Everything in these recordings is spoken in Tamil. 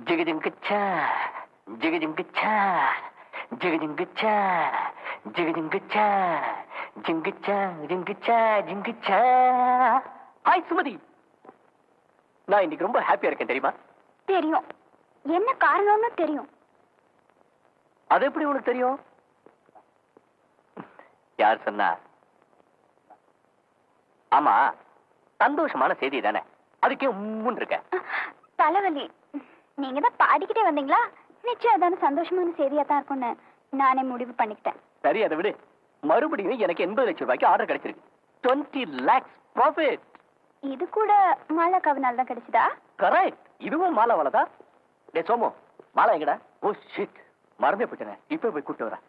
ஜிகஜிங்கச்சா ஜிகஜிங்கச்சா ஜிகஜிங்கச்சா ஜிகஜிங்கச்சா ஜிங்கச்சா ஜிங்கச்சா ஜிங்கச்சா. ஹாய் சுமதி, நான் இன்னைக்கு ரொம்ப ஹாப்பியா இருக்கேன் தெரியுமா? தெரியும். என்ன காரணம்னு தெரியும். அது எப்படி உனக்கு தெரியும்? யார் சொன்னா? ஆமா, சந்தோஷமான செய்தி தானே, அதுக்கே உம்முன்னு இருக்க. தலைவலி. நீங்க தான் பாடிக்கிட்டே வந்தீங்களா? நிச்சயம் அதான சந்தோஷமான செய்தியா தான் இருக்கும்னு நானே முடிவு பண்ணிக்கிட்டேன். சரி, அதை விடு. மறுபடியும் எனக்கு 80 லட்சம் ரூபாய்க்கு ஆர்டர் கிடைச்சிருக்கு. 20 lakhs profit. இது கூட மாலா கவனால் தான் கிடைச்சதா? கரெக்ட். இதுவும் மாலா வலை தான். டே சோமு, மாலா எங்கடா? ஓ ஷிட், மறந்தே போச்சேனே. இப்ப போய் கூப்பிட்டு வரேன்.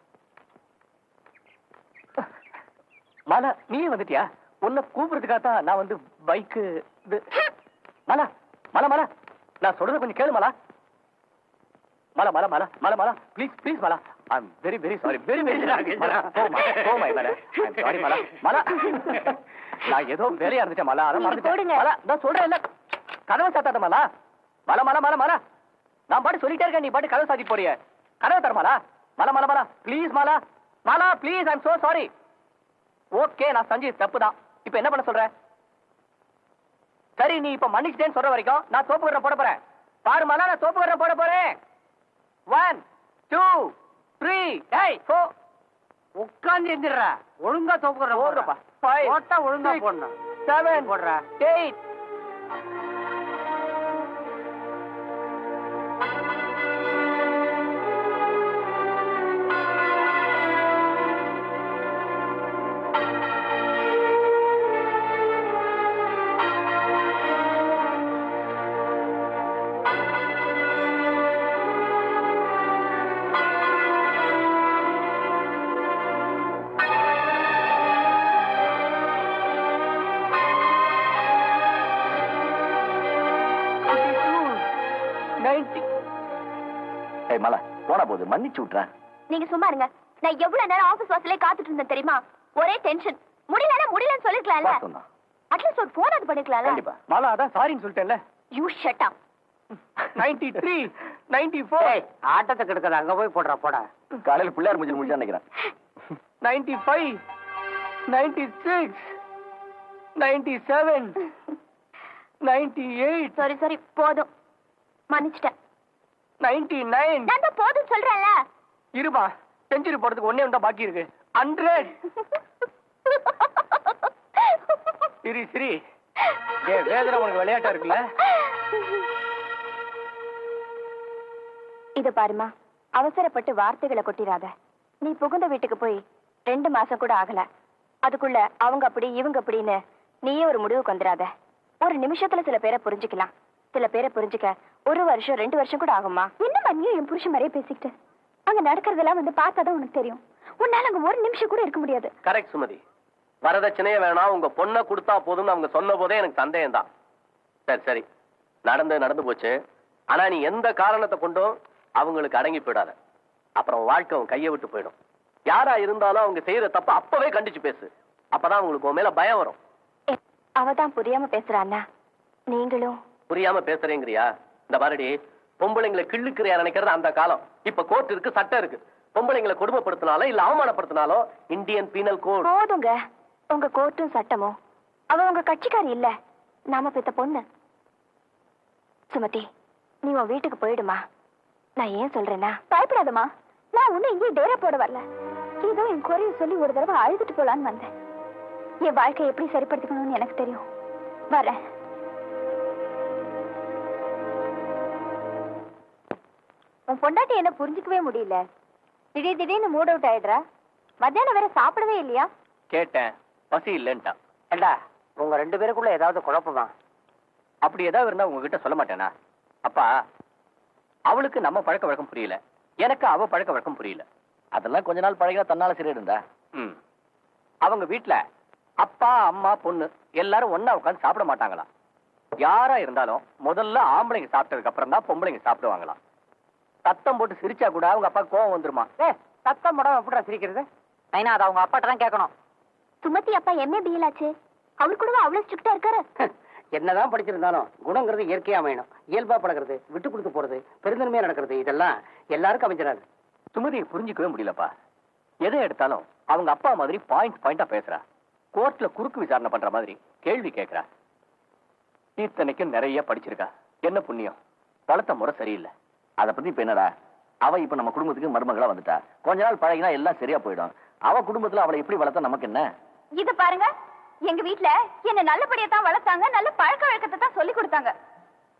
மாலா, நீயே வந்துட்டியா? உன்னை கூப்பிடுறதுக்காக தான் நான் வந்து பைக்கு. மாலா மாலா மாலா, நான் சொல்றத கொஞ்சம் கேளு Mala. Mala Mala Mala Mala Mala, please please Mala. I am very very sorry, very very sorry Mala. Oh my Mala, I am sorry Mala. Mala, நான் ஏதோ வேலையா இருந்துட்டேன் மாலா, அத மறந்துட்டேன் மாலா. நான் சொல்றேன் இல்ல, கதவை சாத்தாத மாலா. மாலா மாலா மாலா மாலா, நான் பாட்டு சொல்லிட்டே இருக்கேன், நீ பாட்டு கதவை சாத்தி போறிய. கதவை தர Mala. Mala Mala Mala please Mala. Mala please, I am so sorry. Okay, நான் செஞ்சு தப்பு தான். இப்ப என்ன பண்ண சொல்ற? சரி, நீ இப்ப மன்னிச்சிட்டேன்னு சொல்ற வரைக்கும் நான் தோப்பு கரை போட போறேன். பாரு மாலா, நான் தோப்பு கரை போட போறேன். 1 2 3 4. உட்கார்ந்து எந்திரற. ஒழுங்கா தோப்பு கரை போடுறப்பா. 5 போட்டா ஒழுங்கா போடணும். 7 போடுற. 8. மாலா போனா போது மன்னிச்சு விட்டுற. நீங்க சும்மா இருங்க. நான் எவ்வளவு நேரம் ஆபீஸ் வாசலே காத்துட்டு இருந்தேன் தெரியுமா? ஒரே டென்ஷன். முடியலன்னு சொல்லிக்கலாம்ல. அட்லீஸ்ட் ஒரு போன் அது பண்ணிக்கலாம்ல. கண்டிப்பா மாலா, அதான் சாரின்னு சொல்லிட்டேன்ல. You shut up. 93 94. ஆட்டத்தை கெடுக்காத, அங்க போய் போடுற போட. காலையில பிள்ளையார் முடிஞ்சு முடிஞ்சா நினைக்கிறேன். 95 96 97 98. சரி போதும், மன்னிச்சிட்டேன். 99. நான் தான் போதும் சொல்றேன்ல. இருமா, செஞ்சுரி போறதுக்கு ஒண்ணே ஒண்ணா பாக்கி இருக்கு. 100. சரி வேதனை உனக்கு விளையாட்டா இருக்குல்ல. இத பாருமா, அவசரப்பட்டு வார்த்தைகளை கொட்டிராத. நீ புகுந்த வீட்டுக்கு போய் 2 மாசம் கூட ஆகல. அதுக்குள்ள அவங்க அப்படி இவங்க அப்படின்னு நீயே ஒரு முடிவுக்கு வந்துடாத. ஒரு நிமிஷத்துல சில பேரை புரிஞ்சுக்கலாம், சில பேரை புரிஞ்சுக்க 1 வருஷம் 2 வருஷம் கூட ஆகுமா? என்னம்மா நீ என் புருஷன் மாதிரியே பேசிக்கிட்டு? அங்க நடக்கிறதெல்லாம் வந்து பார்த்தாதான் உனக்கு தெரியும். உன்னால அங்க 1 நிமிஷம் கூட இருக்க முடியாது. கரெக்ட் சுமதி. வரதட்சணையே வேணாம், உங்க பொண்ணை கொடுத்தா போதும்னு அவங்க சொன்ன போதே எனக்கு சந்தேகம் தான். சரி நடந்து போச்சு. ஆனா நீ எந்த காரணத்தை கொண்டும் அவங்களுக்கு அடங்கி போயிடாத. அப்புறம் வாழ்க்கை அவங்க கையை விட்டு போயிடும். யாரா இருந்தாலும் அவங்க செய்யற தப்ப அப்பவே கண்டிச்சு பேசு. அப்பதான் அவங்களுக்கு உன் மேல பயம் வரும். அவதான் புரியாம பேசுறான்னா நீங்களும் புரியாம பேசுறேங்கிறியா? இந்த பாரடி, பொம்பளைங்களை கிள்ளுக்கிறியா நினைக்கிறது அந்த காலம். இப்ப கோர்ட் இருக்கு, சட்டம் இருக்கு. பொம்பளைங்களை கொடுமைப்படுத்தினாலோ இல்ல அவமானப்படுத்தினாலோ இந்தியன் பீனல் கோட். போதுங்க, உங்க கோர்ட்டும் சட்டமும். அவ உங்க கட்சிக்காரி இல்ல, நாம பெத்த பொண்ணு. சுமதி, நீ உன் வீட்டுக்கு போயிடுமா. நான் ஏன் சொல்றேன்னா, பயப்படாதமா. நான் உன்னை இங்கே டேரா போட வரல. ஏதோ என் குறைய சொல்லி ஒரு தடவை அழுதுட்டு போலான்னு வந்தேன். என் வாழ்க்கையை எப்படி சரிப்படுத்திக்கணும்னு எனக்கு தெரியும். வரேன். உன் பொண்டாட்டி என்ன புரிஞ்சுக்கவே முடியல. திடீர்னு மூட் அவுட் ஆயிடுறா. மத்தியானம் வேற சாப்பிடவே இல்லையா? கேட்டேன், பசி இல்லைன்ட்டா. ஏண்டா, உங்க 2 பேருக்குள்ள ஏதாவது குழப்பமா? அப்படி ஏதாவது இருந்தா உங்ககிட்ட சொல்ல மாட்டேனா? அப்பா, அவளுக்கு நம்ம பழக்க வழக்கம் புரியல, எனக்கு அவ பழக்க வழக்கம் புரியல. அதெல்லாம் கொஞ்ச நாள் பழகினா தன்னால சரியாயிருந்தா. அவங்க வீட்டுல அப்பா அம்மா பொண்ணு எல்லாரும் ஒன்னா உட்காந்து சாப்பிட மாட்டாங்களாம். யாரா இருந்தாலும் முதல்ல ஆம்பளைங்க சாப்பிட்டதுக்கு அப்புறம் தான் பொம்பளைங்க சாப்பிடுவாங்களாம். சத்தம் போட்டு சிரிச்சா கூட அவங்க அப்பா கோவம் வந்துருமா. சத்தம் போடாம எப்படிடா சிரிக்கிறது? நைனா அதை அவங்க அப்பாட்ட தான் கேட்கணும். சுமதி அப்பா எம்ஏ பிஎல் ஆச்சு. அவர் கூடவா அவ்வளவு ஸ்ட்ரிக்டா இருக்காரு? என்னதான் படிச்சிருந்தாலும் குணங்கிறது இயற்கையா அமையணும். இயல்பா பழகிறது, விட்டு கொடுத்து போறது, பெருந்தன்மையா நடக்கிறது, இதெல்லாம் எல்லாருக்கும் அமைஞ்சிடாது. சுமதியை புரிஞ்சிக்கவே முடியலப்பா. எதை எடுத்தாலும் அவங்க அப்பா மாதிரி பாயிண்டா பேசுறா. கோர்ட்ல குறுக்கு விசாரணை பண்ற மாதிரி கேள்வி கேட்கிறா. இத்தனைக்கும் நிறைய படிச்சிருக்கா. என்ன புண்ணியம், வளர்த்த முறை சரியில்லை. அதை பத்தி இப்ப என்னடா? அவ இப்ப நம்ம குடும்பத்துக்கு மருமகளா வந்துட்டா. கொஞ்ச நாள் பழகினா எல்லாம் சரியா போயிடும். அவ குடும்பத்துல அவளை எப்படி வளர்த்தா நமக்கு என்ன? இது பாருங்க, எங்க வீட்ல என்ன நல்லபடியா தான் வளர்த்தாங்க, நல்ல பழக்க வழக்கத்தை தான் சொல்லி கொடுத்தாங்க.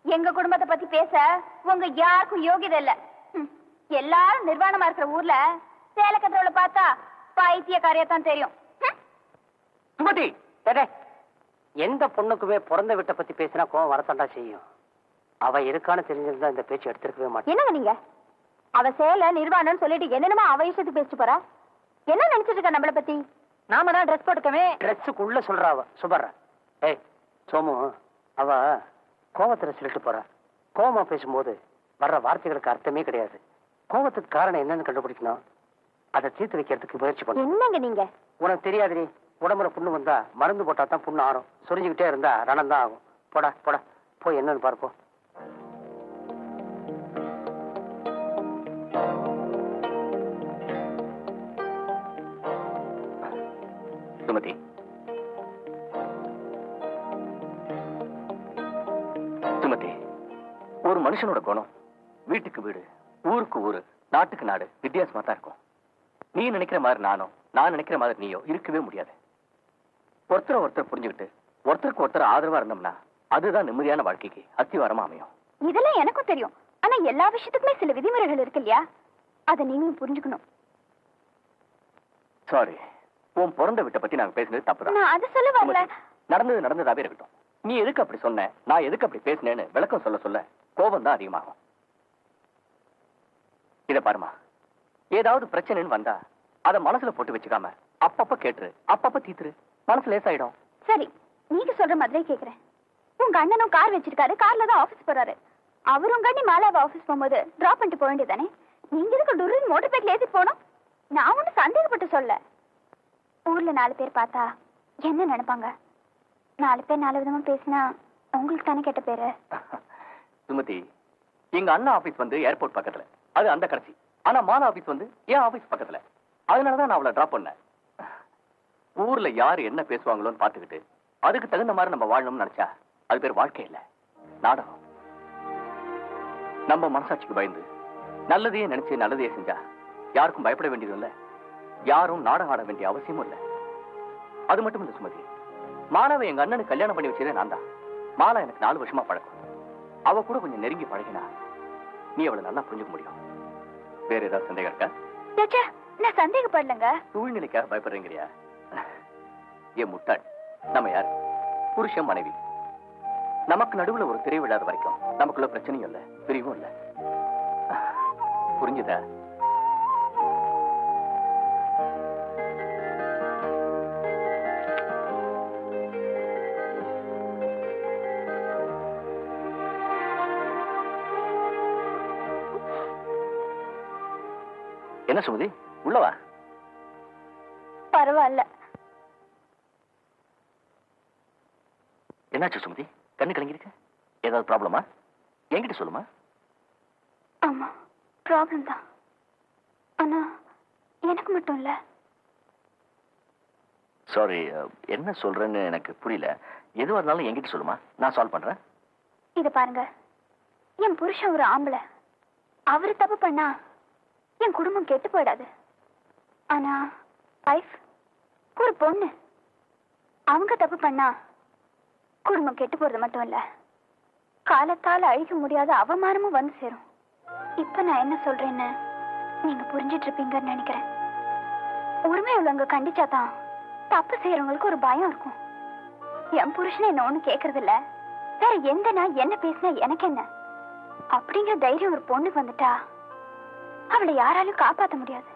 எங்க குடும்பத்தை பத்தி பேச உங்க யாருக்கும் யோகியதை இல்ல. எல்லாரும் நிர்வாணமா இருக்கிற ஊர்ல சேலக்கத்திரவுல பார்த்தா பைத்தியக்காரியா தான் தெரியும். சுமதி, எந்த பொண்ணுக்குமே பிறந்த வீட்டை பத்தி பேசினா கோவம் வரத்தாண்டா செய்யும். அவ இருக்கான்னு தெரிஞ்சிருந்தா இந்த பேச்சு எடுத்திருக்கவே மாட்டேன். என்னங்க நீங்க? அவ சேல நிர்வாணம்னு சொல்லிட்டு என்னென்னமா அவ இஷ்டத்துக்கு பேசிட்டு போறா. என்ன நினைச்சிட்டு இருக்கா நம்மளை பத்தி? நாம தான் ட்ரெஸ் போட்டுக்கவே. ட்ரெஸ்ஸுக்குள்ள சொல்றா அவ. சுபர்ற, ஏய் சோமு, அவ கோவத்துல சொல்லிட்டு போறா. கோவமா பேசும்போது வர்ற வார்த்தைகளுக்கு அர்த்தமே கிடையாது. கோவத்துக்கு காரணம் என்னன்னு கண்டுபிடிக்கணும். அதை தீர்த்து வைக்கிறதுக்கு முயற்சி பண்ணு. என்னங்க நீங்க? உனக்கு தெரியாதுடி, உடம்புல புண்ணு வந்தா மருந்து போட்டா தான் புண்ணு ஆறும். சொரிஞ்சுக்கிட்டே இருந்தா ரணம் தான் ஆகும். போடா போடா, போய் என்னன்னு பார்ப்போம். சுமதி, சுமதி, ஒரு மனுஷனோட குணம் வீட்டுக்கு வீடு, ஊருக்கு ஊரு, நாட்டுக்கு நாடு வித்தியாசமா தான் இருக்கும். நீ நினைக்கிற மாதிரி நானும், நான் நினைக்கிற மாதிரி நீயோ இருக்கவே முடியாது. ஒருத்தர் புரிஞ்சுக்கிட்டு ஒருத்தருக்கு ஒருத்தர் ஆதரவா இருந்தோம்னா அதுதான் நிம்மதியான வாழ்க்கைக்கு அத்திவாரமா அமையும். இதெல்லாம் எனக்கும் தெரியும். ஆனா எல்லா விஷயத்துக்குமே சில விதிமுறைகள் இருக்கு இல்லையா? அதை நீங்களும் புரிஞ்சுக்கணும். சாரி, உன் பிறந்த வீட்டை பத்தி நாங்க பேசுனது தப்புதான். நான் அதை சொல்ல வரல. நடந்தது நடந்ததாவே இருக்கட்டும். நீ எதுக்கு அப்படி சொன்ன, நான் எதுக்கு அப்படி பேசினேன்னு விளக்கம் சொல்ல கோபம் தான் அதிகமாகும். இத பாருமா, ஏதாவது பிரச்சனைன்னு வந்தா அத மனசுல போட்டு வச்சுக்காம அப்பப்ப கேட்டுரு, அப்பப்ப தீத்துரு, மனசு லேசாயிடும். சரி, நீங்க சொல்ற மாதிரியே கேக்குறேன். உங்க அண்ணனும் கார் வச்சிருக்காரு, கார்ல தான் ஆபீஸ் போறாரு. அவரும் கண்ணி மாலாவ ஆபீஸ் போகும்போது டிராப் பண்ணிட்டு போக வேண்டியதானே? நீங்க எதுக்கு டுரின் மோட்டர் பைக்ல ஏத்திட்டு போனோம்? நான் ஒன்னும் சந்தேகப்பட்டு சொல்ல. ஊர்ல 4 பேர் பார்த்தா என்ன நினைப்பாங்க? 4 பேர் 4 விதமா பேசினா உங்களுக்கு தானே கெட்ட பேரு. சுமதி, எங்க அண்ணா ஆபீஸ் வந்து ஏர்போர்ட் பக்கத்துல, அது அந்த கடைசி. ஆனா மாலா ஆபீஸ் வந்து என் ஆபீஸ் பக்கத்துல. அதனாலதான் நான் அவளை டிராப் பண்ணேன். ஊர்ல யாரு என்ன பேசுவாங்களோன்னு பாத்துக்கிட்டு அதுக்கு தகுந்த மாதிரி நம்ம வாழணும்னு நினைச்சா அது பேர் வாழ்க்கை இல்ல, நாடகம். நம்ம மனசாட்சிக்கு பயந்து நல்லதையே நினைச்சு நல்லதையே செஞ்சா யாருக்கும் பயப்பட வேண்டியது இல்ல, யாரும் நாடகம் ஆட வேண்டிய அவசியமும் இல்ல. அது மட்டும் இல்ல சுமதி, மாலாவை எங்க அண்ணனுக்கு கல்யாணம் பண்ணி வச்சதே நான் தான். மாலா எனக்கு 4 வருஷமா பழக்கம். அவ கூட கொஞ்சம் நெருங்கி பழகினா நீ அவளை நல்லா புரிஞ்சுக்க முடியும். வேற ஏதாவது சந்தேகம் இருக்கா? நான் சந்தேகப்படலங்க. சூழ்நிலைக்காக பயப்படுறீங்கறியா? ஏன் முட்டாள், நம்ம யார்? புருஷன் மனைவி. நமக்கு நடுவுல ஒரு திரை விழாத வரைக்கும் நமக்குள்ள பிரச்சனையும் இல்ல, பிரிவும் இல்ல. புரிஞ்சுதா? என்ன சுமதி, உள்ளவா? பரவாயில்ல. என்னாச்சு சுமதி, கண்ணு கலங்கிருக்க? ஏதாவது ப்ராப்ளமா? என்கிட்ட சொல்லுமா. ஆமா, ப்ராப்ளம் தான். ஆனா எனக்கு மட்டும் இல்ல. சாரி, என்ன சொல்றேன்னு எனக்கு புரியல. எதுவா இருந்தாலும் என்கிட்ட சொல்லுமா, நான் சால்வ் பண்றேன். இத பாருங்க, என் புருஷன் ஒரு ஆம்பளை. அவரு தப்பு பண்ணா என் குடும்பம் கெட்டு போயிடாது. ஆனா வைஃப் ஒரு பொண்ணு, அவங்க தப்பு பண்ணா குடும்பம் கெட்டு போறது மட்டும் இல்ல, காலத்தால அழிக்க முடியாத அவமானமும் வந்து சேரும். இப்ப நான் என்ன சொல்றேன்னு நீங்க புரிஞ்சிட்டு இருப்பீங்கன்னு நினைக்கிறேன். உரிமை உள்ளவங்க கண்டிச்சாதான் தப்பு செய்யறவங்களுக்கு ஒரு பயம் இருக்கும். என் புருஷனை என்ன ஒண்ணு கேக்குறது இல்ல, வேற எந்த நான் என்ன பேசினா எனக்கு என்ன அப்படிங்கிற தைரியம் ஒரு பொண்ணுக்கு வந்துட்டா அவளை யாராலும் காப்பாற்ற முடியாது.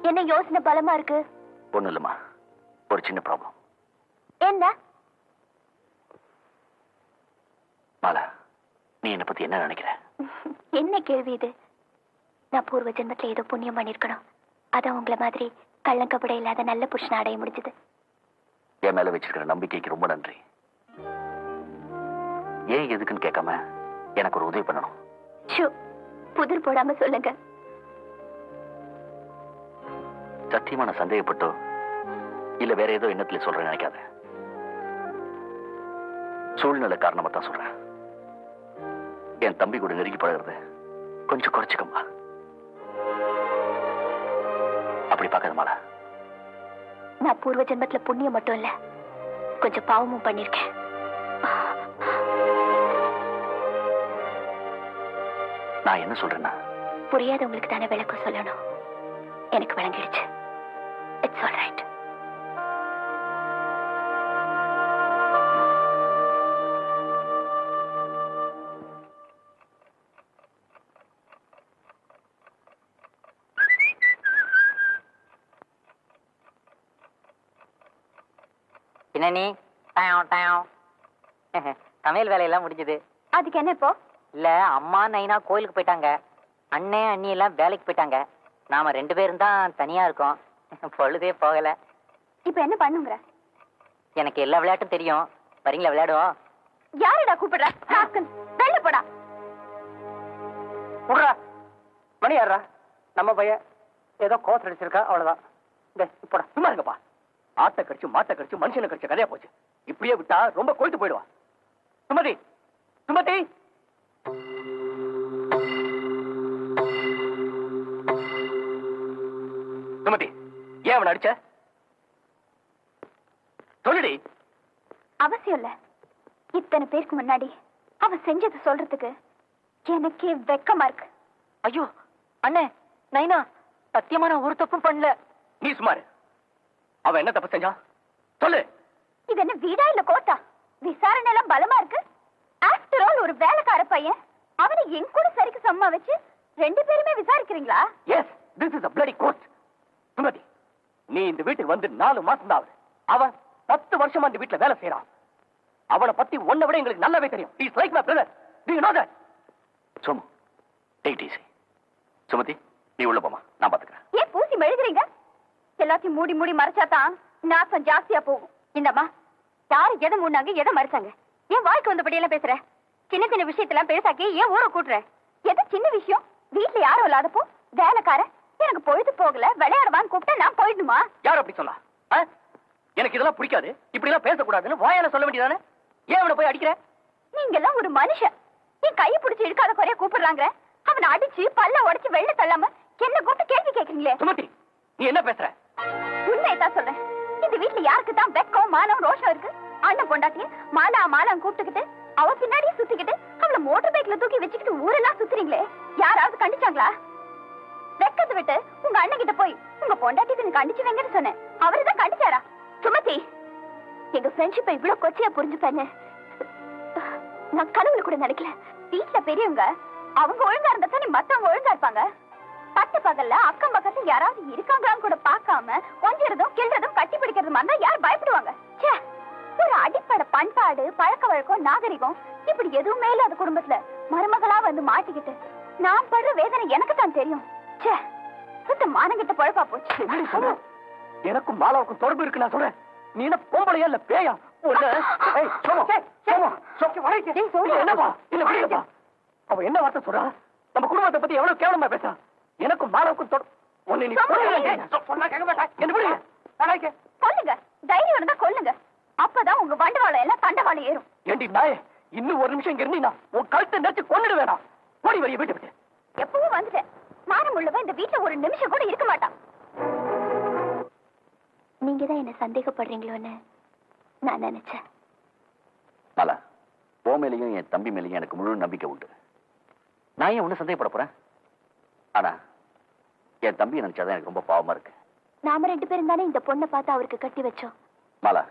என்ன யோசனை பலமா இருக்கு? ஒண்ணும் இல்லம்மா, ஒரு சின்ன ப்ராப்ளம். என்ன? மாலா, நீ என்னை பத்தி என்ன நினைக்கிற? என்ன கேள்வி இது? நான் பூர்வ ஜென்மத்துல ஏதோ புண்ணியம் பண்ணிருக்கணும். அதான் உங்களை மாதிரி கள்ளங்கப்பட இல்லாத நல்ல புருஷனை அடைய முடிஞ்சது. என் மேல வச்சிருக்கிற நம்பிக்கைக்கு ரொம்ப நன்றி. ஏன் எதுக்குன்னு கேட்காம எனக்கு ஒரு உதவி பண்ணணும். ஷோ, புதிர் போடாம சொல்லுங்க. சத்தியமா நான் சந்தேகப்பட்டோ இல்ல வேற ஏதோ எண்ணத்துல சொல்றேன்னு நினைக்காத. சூழ்நிலை காரணமா தான் சொல்றேன். என் தம்பி கூட நெருங்கி பழகிறது கொஞ்சம் குறைச்சிக்கம்மா. அப்படி பார்க்காத மாலா. நான் பூர்வ ஜென்மத்துல புண்ணியம் மட்டும் இல்ல, கொஞ்சம் பாவமும் பண்ணிருக்கேன். நான் என்ன சொல்றேன்னா, புரியாதவங்களுக்கு தானே விளக்கம் சொல்லணும். எனக்கு விளங்கிடுச்சு. It's all right. பின்னணி சமையல் வேலையெல்லாம் முடிஞ்சது. அதுக்கு என்ன இப்போ? இல்ல, அம்மா நைனா கோயிலுக்கு போயிட்டாங்க, அண்ணே அண்ணி எல்லாம் வேலைக்கு போயிட்டாங்க. நாம 2 பேரும் தான் தனியா இருக்கோம். பொழுதே போகல. இப்ப என்ன பண்ணுங்க? எனக்கு எல்லா விளையாட்டும் தெரியும். வரீங்களா விளையாடுவோம்? யாருடா கூப்பிடுற? வெளில போடா. விடுறா, மணி யாரா? நம்ம பையன் ஏதோ கோஸ் அடிச்சிருக்கா, அவ்வளவுதான். இப்போடா. சும்மா இருங்கப்பா. ஆட்டை கடிச்சு மாட்டை கடிச்சு மனுஷனை கடிச்ச கதையா போச்சு. இப்படியே விட்டா ரொம்ப கொழுத்து போயிடுவா. சுமதி, சுமதி, சுமதி, ஏன் அவனை அடிச்ச? சொல்லுடி. அவசியம் இல்ல. இத்தனை பேருக்கு முன்னாடி அவ செஞ்சது சொல்றதுக்கு எனக்கே வெக்கமா இருக்கு. ஐயோ அண்ணே, நைனா சத்தியமா நான் ஒரு தப்பும் பண்ணல. நீ சுமாரு. அவன் என்ன தப்பு செஞ்சா சொல்லு. இது என்ன வீடா இல்ல கோட்டா? விசாரணை எல்லாம் பலமா இருக்கு. ஆஃப்டர் ஆல் ஒரு வேலைக்கார பையன், அவனை என் கூட சரிக்கு சம்மா வச்சு 2 பேருமே விசாரிக்கிறீங்களா? Yes, this is a bloody court. Sumathi, நீ இந்த வீட்டுக்கு வந்து 4 மாசம் தான் ஆகுது. அவன் 10 வருஷமா இந்த வீட்டுல வேலை செய்யறான். அவனை பத்தி உன்னை விட எங்களுக்கு நல்லாவே தெரியும். He is like my brother. Do you know that? Somu, take it easy. Sumathi, நீ உள்ள போமா, நான் பாத்துக்கிறேன். ஏன் பூசி மெழுகிறீங்க? எல்லாத்தையும் மூடி மூடி மறைச்சாதான் நாசம் ஜாஸ்தியா போகும். இந்தம்மா, யாரு எதை மூடினாங்க, எதை மறைச்சாங்க? ஏன் வாய்க்கு வந்தபடியெல்லாம் பேசுற? சின்ன சின்ன விஷயத்தெல்லாம் பெருசாக்கி ஏன் ஊரை கூட்டுற? எது சின்ன விஷயம்? வீட்டுல யாரும் இல்லாதப்போ வேலைக்காரன் எனக்கு பொழுது போகல விளையாடுவான்னு கூப்பிட்டா நான் போயிடுமா? யார் அப்படி சொன்னா? எனக்கு இதெல்லாம் பிடிக்காது, இப்படி எல்லாம் பேசக்கூடாதுன்னு வாயால சொல்ல வேண்டியதானே? ஏன் அவனை போய் அடிக்கிற? நீங்க எல்லாம் ஒரு மனுஷன். என் கையை பிடிச்சி இழுக்காத குறைய கூப்பிடுறாங்க. அவனை அடிச்சு பல்ல உடைச்சு வெளில தள்ளாம என்ன கூப்பிட்டு கேள்வி கேட்கறீங்களே. சுமதி, நீ என்ன பேசுற? உண்மையதான் சொல்றேன். இந்த வீட்டுல யாருக்கு தான் வெக்கம் மானம் ரோஷம் இருக்கு? அண்ணன் பொண்டாட்டிய மாலா மாலாம் கூப்பிட்டுக்கிட்டு அவ பின்னாடியே சுத்திக்கிட்டு அவளை மோட்டர் பைக்ல தூக்கி வச்சுக்கிட்டு ஊரெல்லாம் சுத்துறீங்களே, யாராவது கண்டிச்சாங்களா? வெக்கத்தை விட்டு உங்க அண்ணன் கிட்ட போய் உங்க பொண்டாட்டி கண்டிச்சு வைங்கன்னு சொன்னேன். அவருதான் கண்டிச்சாரா? சுமதி, எங்க ஃப்ரெண்ட்ஷிப்பை இவ்வளவு கொச்சையா புரிஞ்சுப்பேன்னு நான் கனவுல கூட நினைக்கல. வீட்டுல பெரியவங்க அவங்க ஒழுங்கா இருந்தா தானே மத்தவங்க ஒழுங்கா இருப்பாங்க. பட்ட பகல்ல அக்கம் பக்கத்துல யாராவது இருக்காங்களான்னு கூட பார்க்காம கொஞ்சிறதும் கிள்றதும் கட்டி பிடிக்கிறது மாதிரி யார் பயப்படுவாங்க? ஒரு அடிப்படை பண்பாடு பழக்க வழக்கம் நாகரிகம் இப்படி எதுவுமே இல்லாத குடும்பத்துல மருமகளா வந்து மாட்டிக்கிட்டு நான் படுற வேதனை எனக்கு தான் தெரியும். சுத்த மானங்கிட்ட பழப்பா போச்சு. எனக்கும் மாலாவுக்கும் தொடர்பு இருக்கு நான் சொல்றேன். நீ என்ன பொம்பளையா இல்ல பேயா? அவ என்ன வார்த்தை சொல்றா? நம்ம குடும்பத்தை பத்தி எவ்வளவு கேவலமா பேசுறா? எனக்கும் மாலாவுக்கும் கொல்லுங்க, தைரியம் இருந்தா கொல்லுங்க. அப்பதான் உங்க வண்டவாளம் எல்லாம் தண்டவாளம் ஏறும். ஏண்டி நாயே, இன்னும் ஒரு நிமிஷம் இங்க இருந்தீங்கன்னா உன் கழுத்தை நெரிச்சு கொண்டுடு வேணாம். ஓடி வரைய வீட்டு விட்டு. எப்பவும் வந்துட்டேன். மானம் உள்ளவன் இந்த வீட்டுல ஒரு நிமிஷம் கூட இருக்க மாட்டான். நீங்க தான் என்ன சந்தேகப்படுறீங்களோன்னு நான் நினைச்சேன். மாலா, உன் மேலையும் என் தம்பி மேலையும் எனக்கு முழு நம்பிக்கை உண்டு. நான் ஏன் ஒண்ணு சந்தேகப்பட போறேன்? ஆனா என் தம்பியை நினைச்சாதான் எனக்கு ரொம்ப பாவமா இருக்கு. நாம 2 பேரும் தானே இந்த பொண்ணை பார்த்து அவருக்கு கட்டி வச்சோம். மாலா,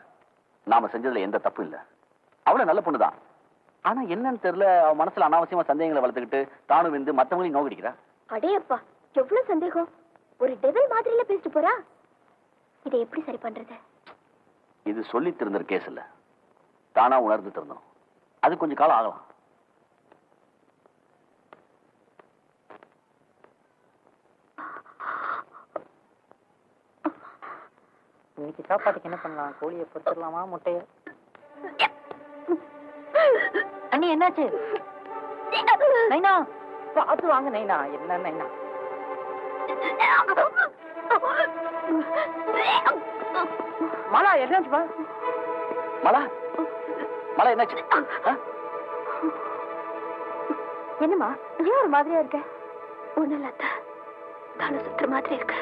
நாம செஞ்சதுல எந்த தப்பு இல்ல. அவள நல்ல பொண்ணுதான். ஆனா என்னன்னு தெரியல, அவன் மனசுல அனாவசியமா சந்தேகங்களை வளர்த்துக்கிட்டு தானும் வந்து மத்தவங்களையும் நோக்கடிக்கிறா. அடேப்பா, எவ்வளவு சந்தேகம்! ஒரு டெவில் மாதிரில பேசிட்டு போறா. இதை எப்படி சரி பண்றது? இது சொல்லி திருந்துற கேஸ் இல்ல, தானா உணர்ந்து திருந்தோம். அது கொஞ்சம் காலம் ஆகலாம். இன்னைக்கு சாப்பாட்டுக்கு என்ன பண்ணலாம்? கோழியை பொறுத்துடலாமா, முட்டைய? அண்ணி என்னாச்சு? நைனா பார்த்து வாங்க நைனா. என்ன நைனா? மாலா என்னாச்சுப்பா? மலா, மலா என்னாச்சு? என்னம்மா ஏன் ஒரு மாதிரியா இருக்க? ஒண்ணு இல்லாத தலை சுத்துற மாதிரி இருக்க.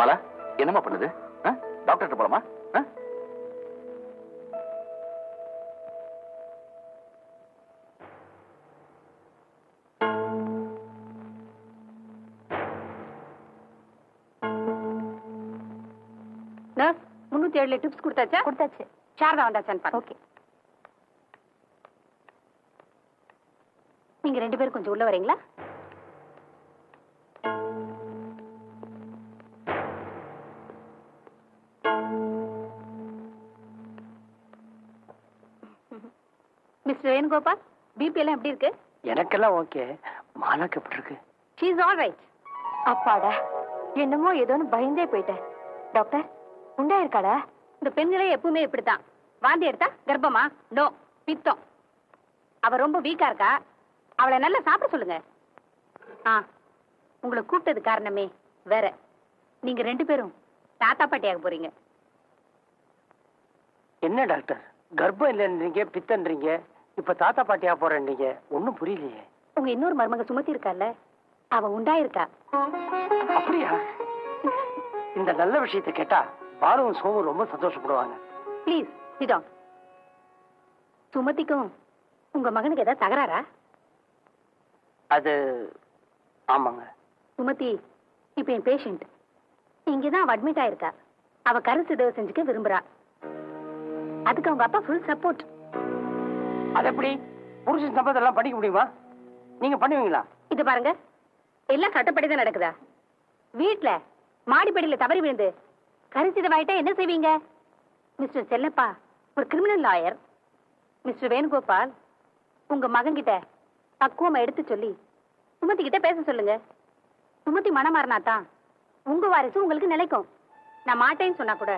மலா என்னம்மா பண்ணுது? டாக்டர் போலாமா? நர்ஸ் 307 டிப்ஸ் கொடுத்தாச்சா? கொடுத்தாச்சு. சாரதா வந்தாச்சான்னு பாருங்க. ஓகே. நீங்க 2 பேரும் கொஞ்சம் உள்ள வரீங்களா? மிஸ்டர் வேணுகோபால், பிபி எல்லாம் எப்படி இருக்கு? எனக்கெல்லாம் ஓகே. மாலாக்கு எப்படி இருக்கு? She is all right. அப்பாடா, என்னமோ ஏதோன்னு பயந்தே போயிட்டேன். டாக்டர் உண்டா இருக்காடா? இந்த பெண்களே எப்பவுமே இப்படித்தான். வாந்தி எடுத்தா கர்ப்பமா? நோ, பித்தம். அவ ரொம்ப வீக்கா இருக்கா, அவளை நல்லா சாப்பிட சொல்லுங்க. உங்களை கூப்பிட்டது காரணமே வேற. நீங்க 2 பேரும் தாத்தா பாட்டியாக போறீங்க. என்ன டாக்டர், கர்ப்பம் இல்லைன்றீங்க, பித்தன்றீங்க, இப்ப தாத்தா பாட்டியா போறேன்றீங்க. ஒண்ணும் புரியலையே. உங்க இன்னொரு மருமக சுமத்தி இருக்கால, அவ உண்டாயிருக்கா. அப்படியா? இந்த நல்ல விஷயத்தை கேட்டா பாலுவும் சோமும் ரொம்ப சந்தோஷப்படுவாங்க. Please sit down. சுமதிக்கும் உங்க மகனுக்கு ஏதாவது தகராறா? அது ஆமாங்க. சுமதி இப்ப என் பேஷண்ட் இங்கதான் அவ அட்மிட் ஆயிருக்கா. அவ கருசிதவை செஞ்சுக்க விரும்புறா. அதுக்கு அவங்க அப்பா ஃபுல் சப்போர்ட். அது எப்படி? புருஷன் சம்பந்தம் பண்ணிக்க முடியுமா? நீங்க பண்ணுவீங்களா? இது பாருங்க, எல்லாம் சட்டப்படிதான் நடக்குதா? வீட்டுல மாடிப்படியில தவறி விழுந்து கருசிதவாயிட்டா என்ன செய்வீங்க? மிஸ்டர் செல்லப்பா ஒரு கிரிமினல் லாயர். மிஸ்டர் வேணுகோபால் உங்க மகன் கிட்ட பக்குவமா எடுத்து சொல்லி சுமதி கிட்ட பேச சொல்லுங்க. சுமதி மனமாறினாதான் உங்க வாரிசு உங்களுக்கு நிலைக்கும். நான் மாட்டேன்னு சொன்னா கூட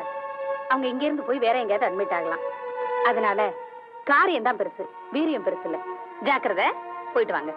அவங்க இங்க இருந்து போய் வேற எங்கேயாவது அட்மிட் ஆகலாம். அதனால காரியம் தான் பெருசு, வீரியம் பெருசு இல்ல. ஜாக்கிரதை, போயிட்டு வாங்க.